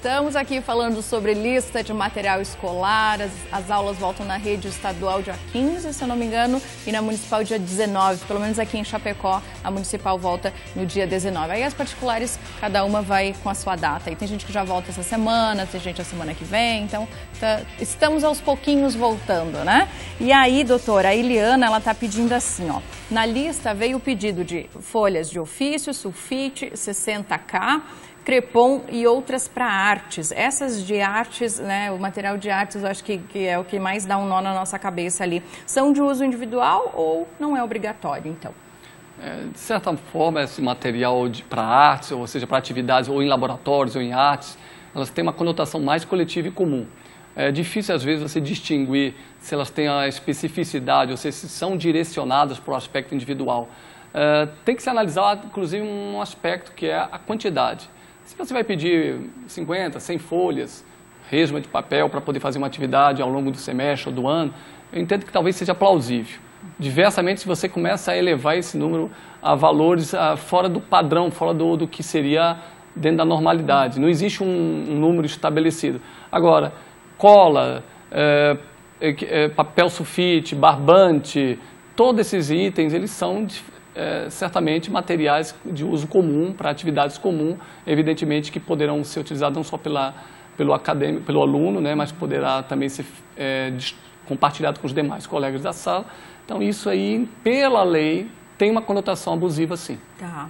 Estamos aqui falando sobre lista de material escolar. As aulas voltam na rede estadual dia 15, se eu não me engano, e na municipal dia 19. Pelo menos aqui em Chapecó, a municipal volta no dia 19. Aí as particulares, cada uma vai com a sua data. E tem gente que já volta essa semana, tem gente a semana que vem. Então, estamos aos pouquinhos voltando, né? E aí, doutora, a Eliana, ela tá pedindo assim, ó. Na lista veio o pedido de folhas de ofício, sulfite, 60K, crepom e outras para artes. Essas de artes, né, o material de artes, eu acho que é o que mais dá um nó na nossa cabeça ali. São de uso individual ou não é obrigatório, então? De certa forma, esse material para artes, ou seja, para atividades ou em laboratórios ou em artes, elas têm uma conotação mais coletiva e comum. É difícil, às vezes, você distinguir se elas têm a especificidade ou se são direcionadas para o aspecto individual. Tem que se analisar, inclusive, um aspecto que é a quantidade. Se você vai pedir 50, 100 folhas, resma de papel para poder fazer uma atividade ao longo do semestre ou do ano, eu entendo que talvez seja plausível. Diversamente, se você começa a elevar esse número a valores fora do padrão, fora do que seria dentro da normalidade. Não existe um número estabelecido. Agora, cola, papel sulfite, barbante, todos esses itens, eles são certamente materiais de uso comum, para atividades comuns, evidentemente que poderão ser utilizados não só pelo acadêmico, pelo aluno, né, mas poderá também ser compartilhado com os demais colegas da sala. Então, isso aí, pela lei, tem uma conotação abusiva, sim. Tá.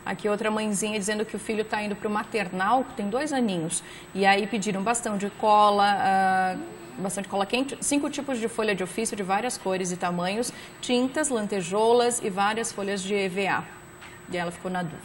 Aqui outra mãezinha dizendo que o filho está indo para o maternal, que tem 2 aninhos, e aí pediram bastante cola, bastante cola quente, 5 tipos de folha de ofício de várias cores e tamanhos, tintas, lantejoulas e várias folhas de EVA. E ela ficou na dúvida.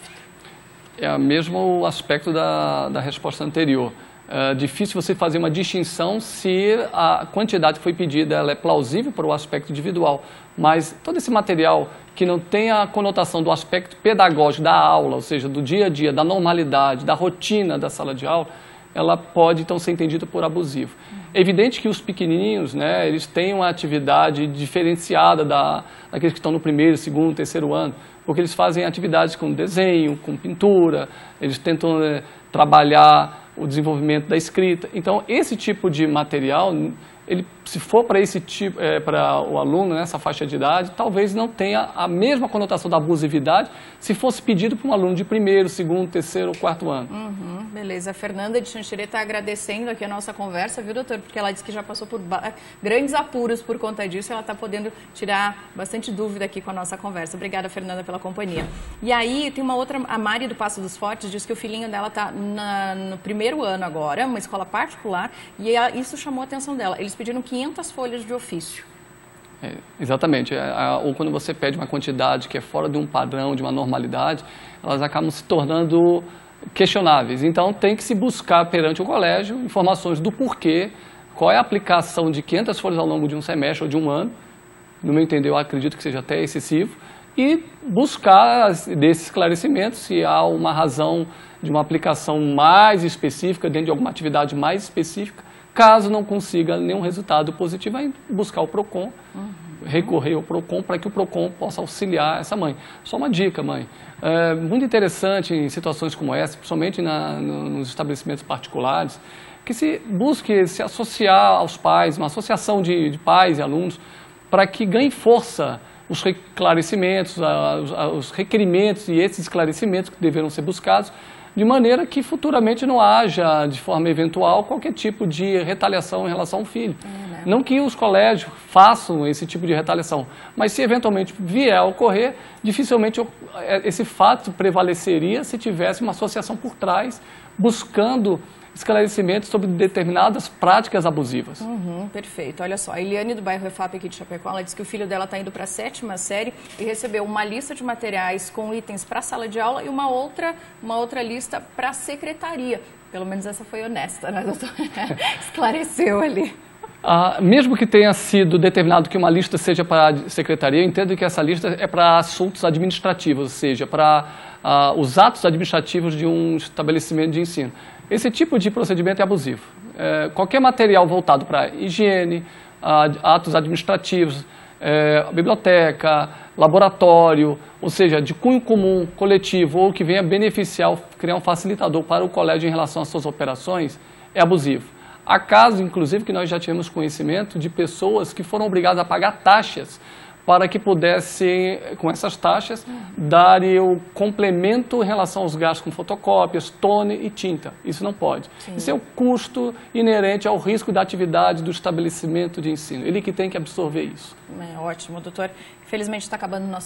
É o mesmo aspecto da resposta anterior. É difícil você fazer uma distinção se a quantidade que foi pedida ela é plausível para o aspecto individual, mas todo esse material que não tem a conotação do aspecto pedagógico da aula, ou seja, do dia a dia, da normalidade, da rotina da sala de aula, ela pode então ser entendida por abusivo. É evidente que os pequenininhos, né, eles têm uma atividade diferenciada daqueles que estão no primeiro, segundo, terceiro ano, porque eles fazem atividades com desenho, com pintura, eles tentam trabalhar o desenvolvimento da escrita. Então, esse tipo de material, se for para esse tipo, para o aluno nessa faixa de idade, talvez não tenha a mesma conotação da abusividade se fosse pedido para um aluno de primeiro, segundo, terceiro ou quarto ano. Beleza. A Fernanda de Xanxerê está agradecendo aqui a nossa conversa, viu, doutor? Porque ela disse que já passou por grandes apuros por conta disso e ela está podendo tirar bastante dúvida aqui com a nossa conversa. Obrigada, Fernanda, pela companhia. E aí, tem uma outra, a Mari do Passo dos Fortes, diz que o filhinho dela está no primeiro ano agora, uma escola particular, e isso chamou a atenção dela. Eles pediram 500 folhas de ofício. Exatamente. Ou quando você pede uma quantidade que é fora de um padrão, de uma normalidade, elas acabam se tornando questionáveis. Então, tem que se buscar perante o colégio informações do porquê, qual é a aplicação de 500 folhas ao longo de um semestre ou de um ano. No meu entender, eu acredito que seja até excessivo. E buscar desses esclarecimentos se há uma razão de uma aplicação mais específica, dentro de alguma atividade mais específica. Caso não consiga nenhum resultado positivo, aí buscar o PROCON, recorrer ao PROCON para que o PROCON possa auxiliar essa mãe. Só uma dica, mãe. É muito interessante em situações como essa, principalmente nos estabelecimentos particulares, que se busque se associar aos pais, uma associação de pais e alunos, para que ganhe força os esclarecimentos, os requerimentos e esses esclarecimentos que deverão ser buscados, de maneira que futuramente não haja, de forma eventual, qualquer tipo de retaliação em relação ao filho. Não que os colégios façam esse tipo de retaliação, mas se eventualmente vier a ocorrer, dificilmente esse fato prevaleceria se tivesse uma associação por trás, buscando esclarecimentos sobre determinadas práticas abusivas. Perfeito. Olha só, a Eliane do bairro Refap aqui de Chapecó, ela disse que o filho dela está indo para a 7ª série e recebeu uma lista de materiais com itens para a sala de aula e uma outra lista para a secretaria. Pelo menos essa foi honesta, né, doutor? Esclareceu ali. Mesmo que tenha sido determinado que uma lista seja para a secretaria, eu entendo que essa lista é para assuntos administrativos, ou seja, para os atos administrativos de um estabelecimento de ensino. Esse tipo de procedimento é abusivo. Qualquer material voltado para higiene, atos administrativos, biblioteca, laboratório, ou seja, de cunho comum, coletivo, ou que venha beneficiar, criar um facilitador para o colégio em relação às suas operações, é abusivo. Há casos, inclusive, que nós já tivemos conhecimento de pessoas que foram obrigadas a pagar taxas para que pudessem, com essas taxas, dar o complemento em relação aos gastos com fotocópias, toner e tinta. Isso não pode. Sim. Isso é o custo inerente ao risco da atividade do estabelecimento de ensino. Ele que tem que absorver isso. Ótimo, doutor. Infelizmente está acabando o nosso